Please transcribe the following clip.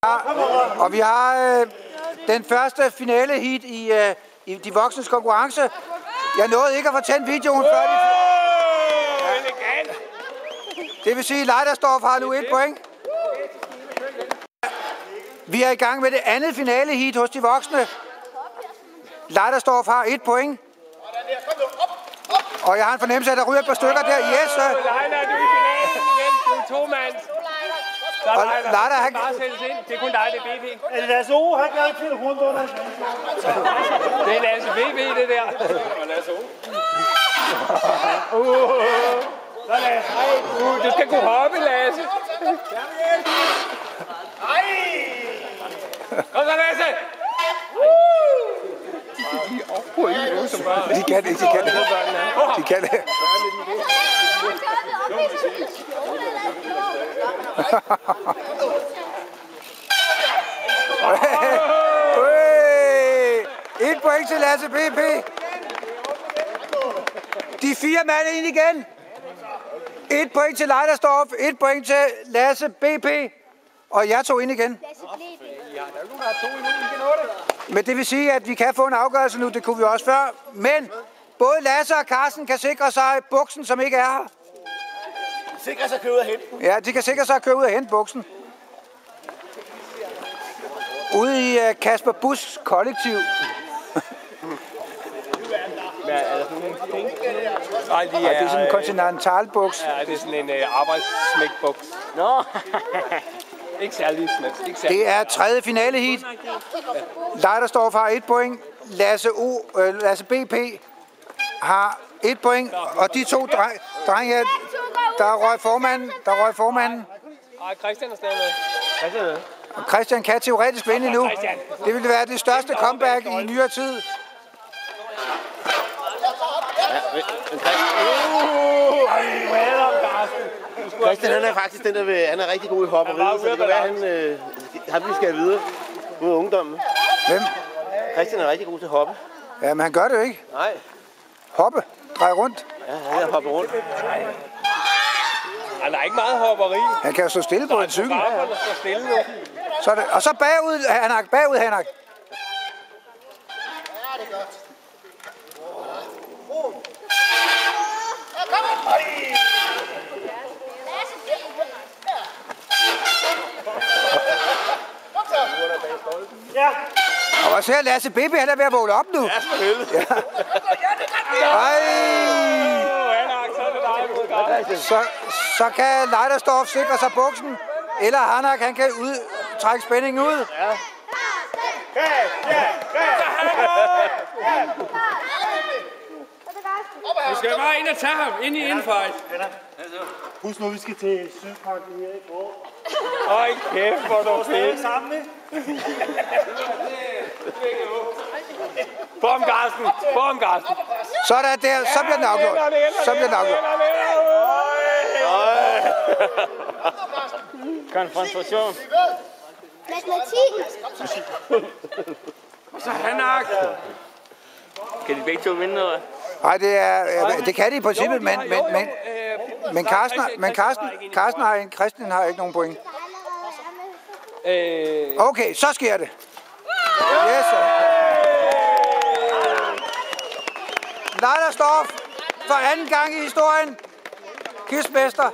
Og vi har den første finale heat i de voksnes konkurrence. Jeg nåede ikke at få tændt videoen før de... Det vil sige, at Leidersdorf har nu 1 point. Vi er i gang med det andet finale heat hos de voksne. Leidersdorf har 1 point. Og jeg har en fornemmelse af, at der ryger et par stykker der. Yes, Leider, du er i finalen igen. Du er 2 mand. Så Leider, han bare sættes ind. Det er kun dig, det er BB. Er det Lasse O? Han kan til rundt under. Det er Lasse BB, det der. Og Lasse O. Så Lasse. Du skal kunne hoppe, Lasse. Kom så, Lasse. De kan det, de kan det. De kan det. Et point til Lasse BP. De 4 mand ind igen. 1 point til Leidersdorf, 1 point til Lasse BP. Og jeg tog ind igen. Men det vil sige, at vi kan få en afgørelse nu. Det kunne vi også før. Men både Lasse og Carsten kan sikre sig buksen, som ikke er her. Sikre sig at køre ud og hente den. Ja, de kan sikre sig at køre ud og hente buksen. Ude i Kasper Buschs kollektiv. Nej, det er sådan en kontinentalbuks. Ja, det er sådan en arbejdssmækbuks. Nå, ikke særlig smidt. Det er 3. finale heat. Leidersdorf har 1 point. Lasse BP har 1 point. Og de 2 drenge, der røg formanden. Nej, Christian er stadig med. Og Christian kan teoretisk vinde nu. Det ville være det største comeback i nyere tid. Christian, han er faktisk den, han er rigtig god i hopperiet, så det kan være, han vi skal videre mod ungdommen. Hvem? Christian er rigtig god til at hoppe. Ja, men han gør det jo ikke. Nej. Hoppe. Drej rundt. Ja, han er hoppet rundt. Der er ikke meget hopperi. Han kan jo stå stille på en cykel. Så det, og så bagud, Hanak. Ja, det er godt. Ja. Og hvad ser Lasse BP, han er ved at vågne op nu. Ja, selvfølgelig. Ja. Så kan Leidersdorf sikre sig buksen, eller Hanak, han kan trække spændingen ud. Ja. Vi skal bare ind og tage ham, ind i indfight. Husk nu, vi skal til Sydparken her i går. Øj, kæft, hvor du fedt. Sammen, ikke? Få ham, Carsten. Sådan der, så bliver den afgjort. Konfrontation. Matematik. Så Hanak. Kan de begge to vinde noget? Nej, det kan de i princippet, men Christian har ikke nogen point. Okay, så sker det. Yes, Leidersdorf for 2. gang i historien. Quizmester.